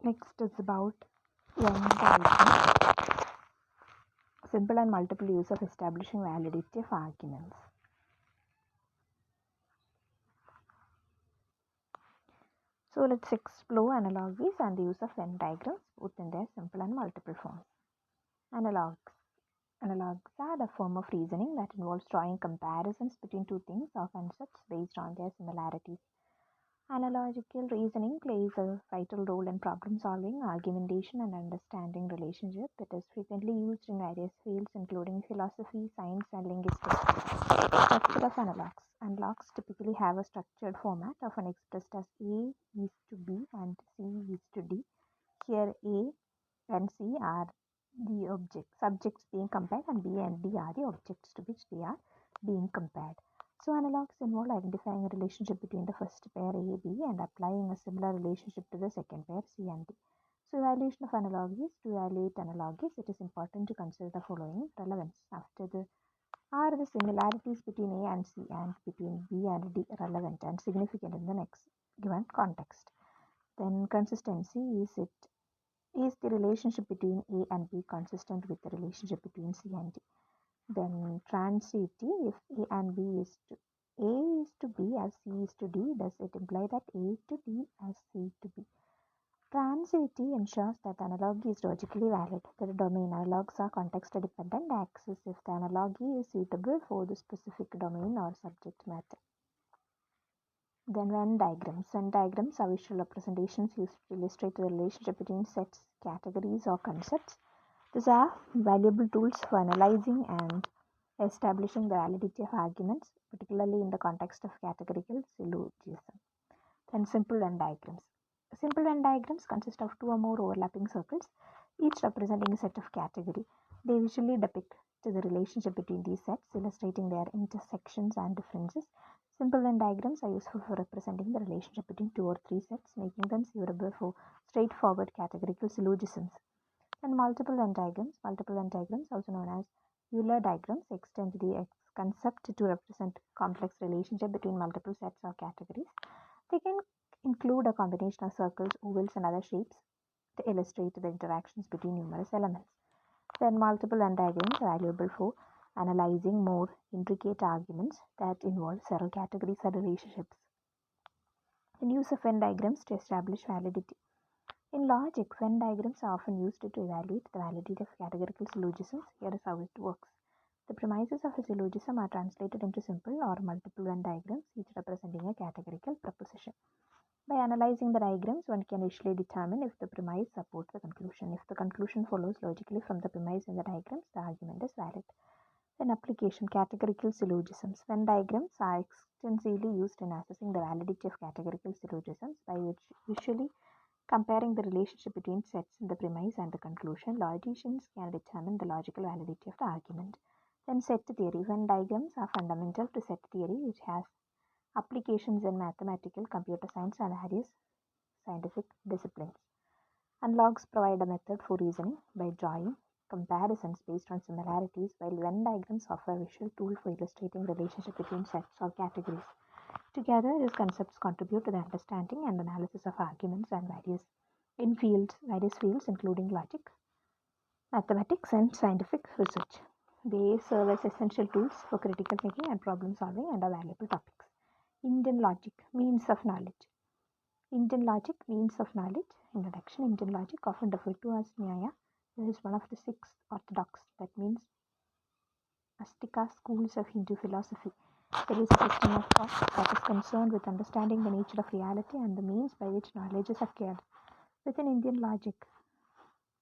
Next is about Venn diagram, simple and multiple use of establishing validity of arguments. So let's explore analogies and the use of Venn diagrams both in their simple and multiple forms. Analogs. Analogs are the form of reasoning that involves drawing comparisons between two things or concepts based on their similarities. Analogical reasoning plays a vital role in problem solving, argumentation, and understanding relationships. It is frequently used in various fields, including philosophy, science, and linguistics. Structure of analogs. Analogs typically have a structured format, often expressed as A is to B and C is to D. Here, A and C are the subjects being compared, and B and D are the objects to which they are being compared. So analogs involve identifying a relationship between the first pair A, B and applying a similar relationship to the second pair C and D. So evaluation of analogies. To evaluate analogies, it is important to consider the following: relevance. Are the similarities between A and C and between B and D relevant and significant in the next given context? Then consistency. Is the relationship between A and B consistent with the relationship between C and D? Then transitivity. If A and B is to A is to B as C is to D, does it imply that A to D as C to B? Transitivity ensures that the analogy is logically valid. The domain analogs are context-dependent axes if the analogy is suitable for the specific domain or subject matter. Then Venn diagrams. Venn diagrams are visual representations used to illustrate the relationship between sets, categories, or concepts. These are valuable tools for analyzing and establishing the validity of arguments, particularly in the context of categorical syllogism. Then simple Venn diagrams. Simple Venn diagrams consist of two or more overlapping circles, each representing a set of category. They visually depict the relationship between these sets, illustrating their intersections and differences. Simple Venn diagrams are useful for representing the relationship between two or three sets, making them suitable for straightforward categorical syllogisms. And multiple Venn diagrams, also known as Euler diagrams, extend the concept to represent complex relationship between multiple sets or categories. They can include a combination of circles, ovals, and other shapes to illustrate the interactions between numerous elements. Then multiple Venn diagrams are valuable for analyzing more intricate arguments that involve several categories or relationships. The use of Venn diagrams to establish validity. In logic, Venn diagrams are often used to evaluate the validity of categorical syllogisms. Here is how it works. The premises of a syllogism are translated into simple or multiple Venn diagrams, each representing a categorical proposition. By analyzing the diagrams, one can visually determine if the premise supports the conclusion. If the conclusion follows logically from the premise in the diagrams, the argument is valid. Then application: categorical syllogisms. Venn diagrams are extensively used in assessing the validity of categorical syllogisms by visually comparing the relationship between sets in the premise and the conclusion. Logicians can determine the logical validity of the argument. Then set theory. Venn diagrams are fundamental to set theory, which has applications in mathematical, computer science, and various scientific disciplines. Analogs provide a method for reasoning by drawing comparisons based on similarities, while Venn diagrams offer a visual tool for illustrating relationship between sets or categories. Together, these concepts contribute to the understanding and analysis of arguments and various fields including logic, mathematics, and scientific research. They serve as essential tools for critical thinking and problem solving and are valuable topics. Indian logic, means of knowledge. Indian logic, means of knowledge. Introduction. Indian logic, often referred to as Nyaya, is one of the 6 orthodox, that means Astika schools of Hindu philosophy. It is a system of thought that is concerned with understanding the nature of reality and the means by which knowledge is acquired. Within Indian logic,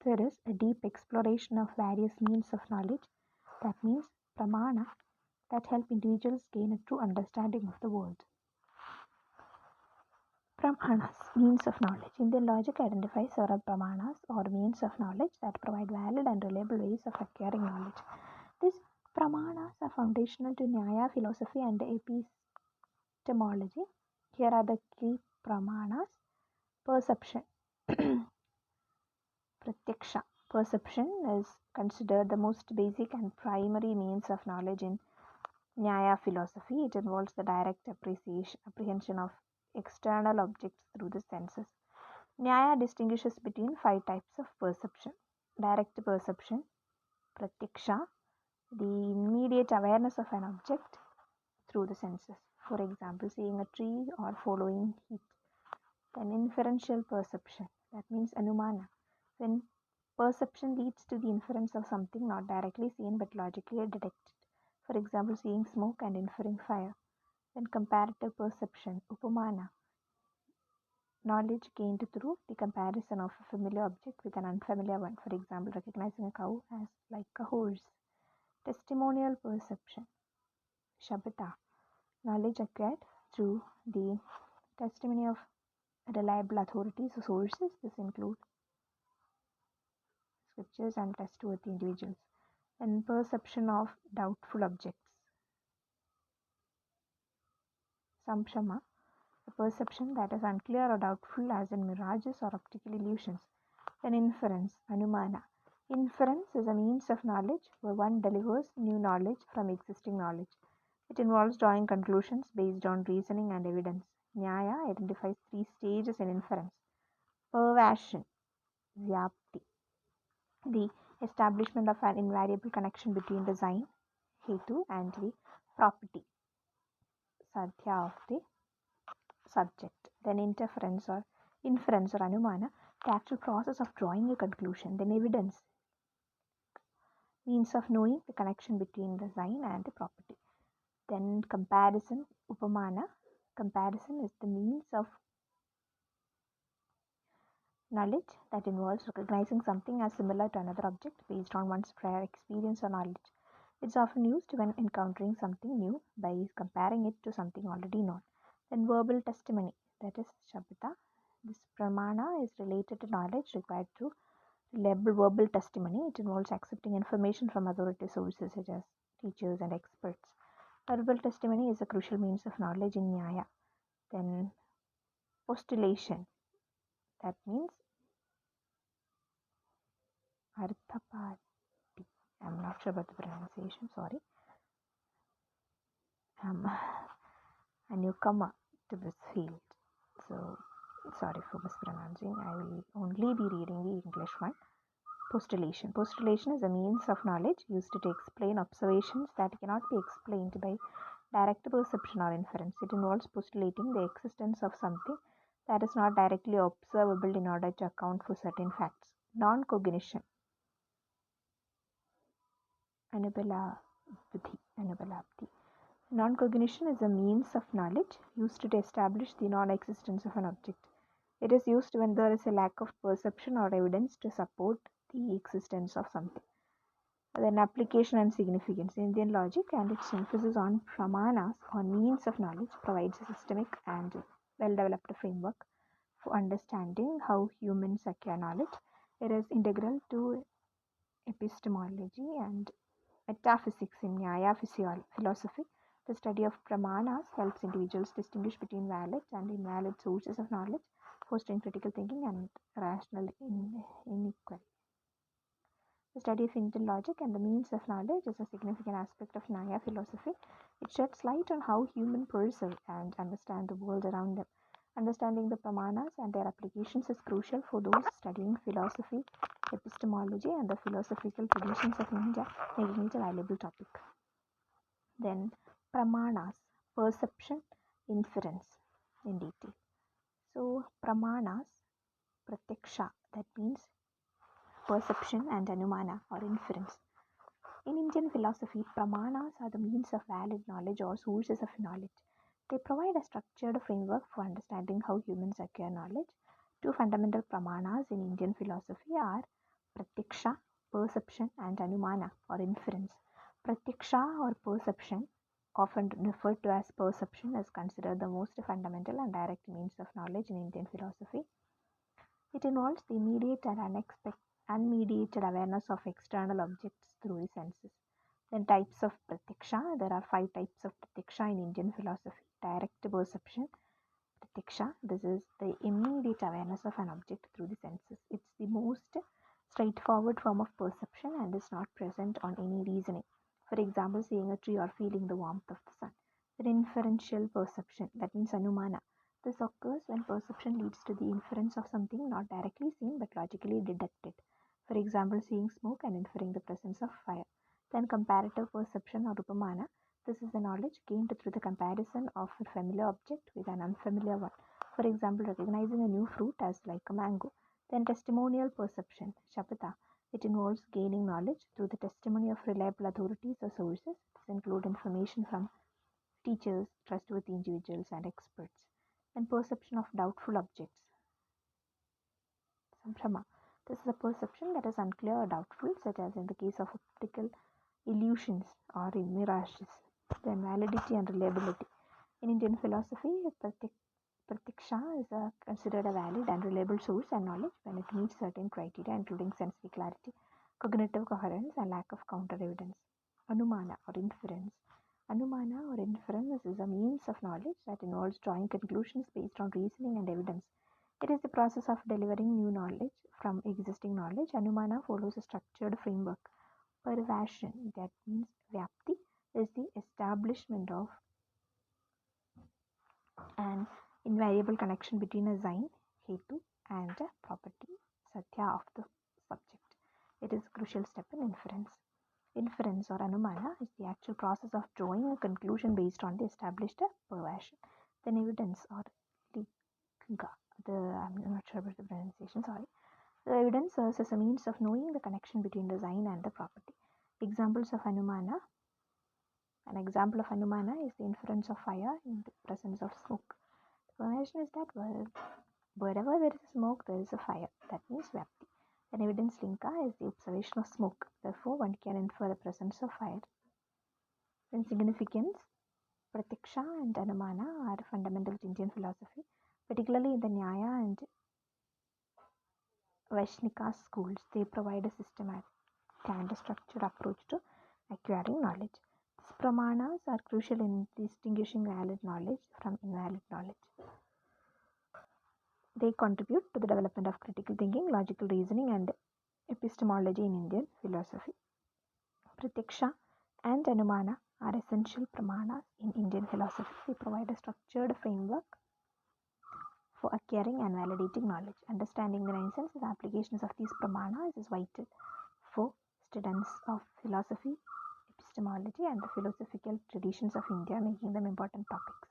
there is a deep exploration of various means of knowledge, that means pramana, that help individuals gain a true understanding of the world. Pramanas, means of knowledge. Indian logic identifies several pramanas or means of knowledge that provide valid and reliable ways of acquiring knowledge. These pramanas are foundational to Nyaya philosophy and epistemology. Here are the key pramanas. Perception. Pratyaksha. Perception is considered the most basic and primary means of knowledge in Nyaya philosophy. It involves the direct apprehension of external objects through the senses. Nyaya distinguishes between 5 types of perception: direct perception, pratyaksha, the immediate awareness of an object through the senses. For example, seeing a tree or following heat. Then inferential perception, that means anumana, when perception leads to the inference of something not directly seen but logically detected. For example, seeing smoke and inferring fire. Then comparative perception, upamana, knowledge gained through the comparison of a familiar object with an unfamiliar one. For example, recognizing a cow as like a horse. Testimonial perception, shabda, knowledge acquired through the testimony of reliable authorities or sources. This include scriptures and trustworthy individuals. And perception of doubtful objects, samshama, a perception that is unclear or doubtful, as in mirages or optical illusions. Then inference, anumana. Inference is a means of knowledge where one delivers new knowledge from existing knowledge. It involves drawing conclusions based on reasoning and evidence. Nyaya identifies 3 stages in inference: pervasion, vyapti, the establishment of an invariable connection between the sign, hetu, and the property, sadhya, of the subject. Then inference or anumana, the actual process of drawing a conclusion. Then evidence, means of knowing the connection between the sign and the property. Then comparison, upamana, comparison is the means of knowledge that involves recognizing something as similar to another object based on one's prior experience or knowledge. It's often used when encountering something new by comparing it to something already known. Then verbal testimony, that is shabda. This pramana is related to knowledge required through reliable verbal testimony. It involves accepting information from authority sources such as teachers and experts. Verbal testimony is a crucial means of knowledge in Nyaya. Then postulation, that means arthapati. I'm not sure about the pronunciation, sorry. I'm a newcomer to this field, so sorry for mispronouncing. I will only be reading the English one. Postulation. Postulation is a means of knowledge used to explain observations that cannot be explained by direct perception or inference. It involves postulating the existence of something that is not directly observable in order to account for certain facts. Non-cognition. Anubalabdhi. Non-cognition is a means of knowledge used to establish the non-existence of an object. It is used when there is a lack of perception or evidence to support the existence of something. Then application and significance. Indian logic and its emphasis on pramanas or means of knowledge provides a systemic and well-developed framework for understanding how humans acquire knowledge. It is integral to epistemology and metaphysics in Nyaya philosophy. The study of pramanas helps individuals distinguish between valid and invalid sources of knowledge, fostering critical thinking and rational inequality. The study of Indian logic and the means of knowledge is a significant aspect of Nyaya philosophy. It sheds light on how humans perceive and understand the world around them. Understanding the pramanas and their applications is crucial for those studying philosophy, epistemology, and the philosophical traditions of India, making it a valuable topic. Then pramanas, perception, inference in detail. So pramanas, pratyaksha, that means perception, and anumana or inference. In Indian philosophy, pramanas are the means of valid knowledge or sources of knowledge. They provide a structured framework for understanding how humans acquire knowledge. 2 fundamental pramanas in Indian philosophy are pratyaksha, perception, and anumana or inference. Pratyaksha or perception, often referred to as perception, is considered the most fundamental and direct means of knowledge in Indian philosophy. It involves the immediate and unmediated awareness of external objects through the senses. Then types of pratyaksha. There are 5 types of pratyaksha in Indian philosophy. Direct perception pratyaksha. This is the immediate awareness of an object through the senses. It's the most straightforward form of perception and is not present on any reasoning. For example, seeing a tree or feeling the warmth of the sun. Then inferential perception, that means anumana. This occurs when perception leads to the inference of something not directly seen but logically deducted. For example, seeing smoke and inferring the presence of fire. Then comparative perception or upamana. This is the knowledge gained through the comparison of a familiar object with an unfamiliar one. For example, recognizing a new fruit as like a mango. Then testimonial perception, Shabada. It involves gaining knowledge through the testimony of reliable authorities or sources. This include information from teachers, trustworthy individuals, and experts. And perception of doubtful objects, Samprama. This is a perception that is unclear or doubtful, such as in the case of optical illusions or in mirages. Then validity and reliability. In Indian philosophy, pratiksha is considered a valid and reliable source and knowledge when it meets certain criteria, including sensory clarity, cognitive coherence, and lack of counter evidence. Anumana or inference. Anumana or inference is a means of knowledge that involves drawing conclusions based on reasoning and evidence. It is the process of delivering new knowledge from existing knowledge. Anumana follows a structured framework. Parvashan, that means Vyapti, is the establishment of an invariable connection between a sign, hetu, and a property, satya, of the subject. It is a crucial step in inference. Inference or anumana is the actual process of drawing a conclusion based on the established parvashan. Then evidence or linga, I'm not sure about the pronunciation, sorry. The evidence serves as a means of knowing the connection between the sign and the property. Examples of anumana. An example of anumana is the inference of fire in the presence of smoke. The formation is that wherever there is smoke, there is a fire. That means Vyapti. An evidence linka is the observation of smoke. Therefore, one can infer the presence of fire. Then significance. Pratiksha and anumana are fundamental to Indian philosophy, particularly in the Nyaya and Vaishnika schools. They provide a systematic and a structured approach to acquiring knowledge. These pramanas are crucial in distinguishing valid knowledge from invalid knowledge. They contribute to the development of critical thinking, logical reasoning, and epistemology in Indian philosophy. Pratiksha and anumana are essential pramanas in Indian philosophy. They provide a structured framework for acquiring and validating knowledge. Understanding the nine senses applications of these pramanas is vital for students of philosophy, epistemology, and the philosophical traditions of India, making them important topics.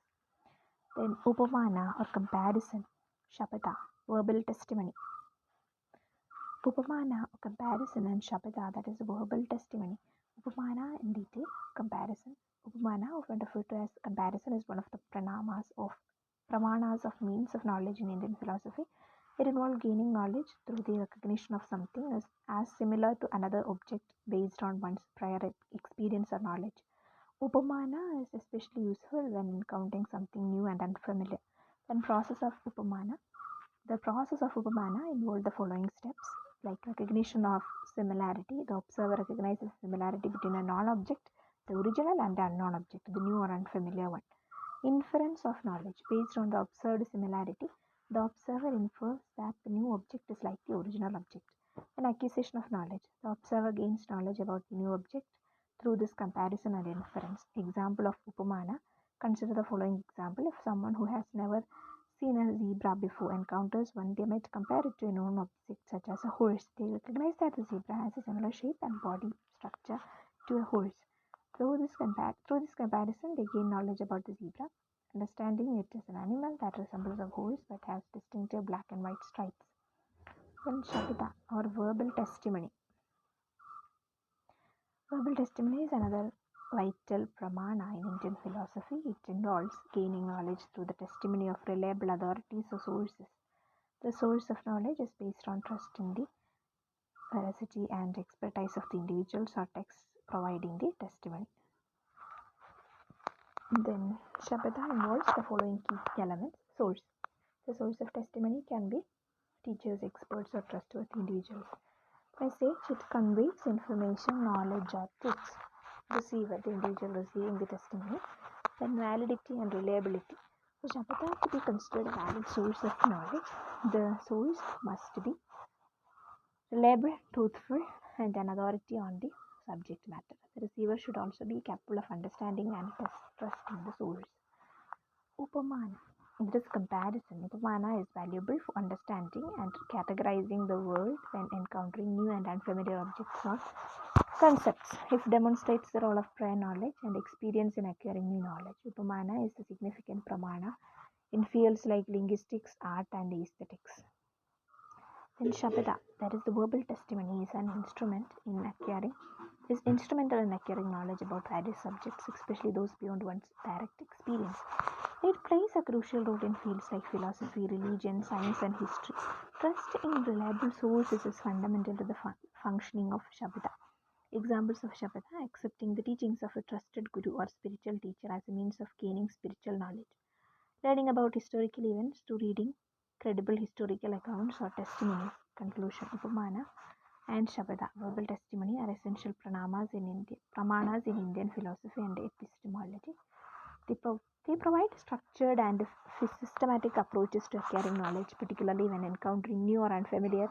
Then upamana or comparison, Shabada, verbal testimony. Upamana or comparison and Shabada, that is verbal testimony. Upamana in detail, comparison. Upamana, often referred to as comparison, is one of the pramanas of means of knowledge in Indian philosophy. It involves gaining knowledge through the recognition of something as similar to another object based on one's prior experience or knowledge. Upamana is especially useful when encountering something new and unfamiliar. Then process of upamana. The process of upamana involves the following steps, like recognition of similarity. The observer recognizes similarity between a non-object, the original, and the unknown object, the new or unfamiliar one. Inference of knowledge. Based on the observed similarity, the observer infers that the new object is like the original object. An acquisition of knowledge. The observer gains knowledge about the new object through this comparison and inference. Example of upamana. Consider the following example. If someone who has never seen a zebra before encounters one, they might compare it to a known object such as a horse. They recognize that the zebra has a similar shape and body structure to a horse. Through this comparison, they gain knowledge about the zebra, understanding it as an animal that resembles a horse but has distinctive black and white stripes. Then Shabada or verbal testimony. Verbal testimony is another vital pramana in Indian philosophy. It involves gaining knowledge through the testimony of reliable authorities or sources. The source of knowledge is based on trust in the veracity and expertise of the individuals or texts providing the testimony. Then Shabada involves the following key elements. Source. The source of testimony can be teachers, experts, or trustworthy individuals. Message. It conveys information, knowledge, or truths. Receiver. The individual receiving the testimony. Then validity and reliability. For Shabada to be considered a valid source of knowledge, the source must be reliable, truthful, and an authority on the subject matter. The receiver should also be capable of understanding and trusting the source. Upamana. This comparison, Upamana, is valuable for understanding and categorizing the world when encountering new and unfamiliar objects or concepts. It demonstrates the role of prior knowledge and experience in acquiring new knowledge. Upamana is a significant pramana in fields like linguistics, art, and aesthetics. Then Shabada, that is the verbal testimony, is instrumental in acquiring knowledge about various subjects, especially those beyond one's direct experience. It plays a crucial role in fields like philosophy, religion, science, and history. Trust in reliable sources is fundamental to the functioning of Shabada. Examples of Shabada: accepting the teachings of a trusted guru or spiritual teacher as a means of gaining spiritual knowledge, learning about historical events through reading credible historical accounts or testimonies. Conclusion: Upamana and Shabada, verbal testimony, are essential pramanas in Indian philosophy and epistemology. They provide structured and systematic approaches to acquiring knowledge, particularly when encountering new or unfamiliar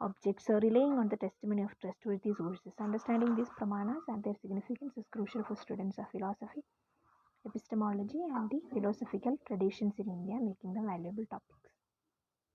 objects or relying on the testimony of trustworthy sources. Understanding these pramanas and their significance is crucial for students of philosophy, epistemology, and the philosophical traditions in India, making them valuable topics.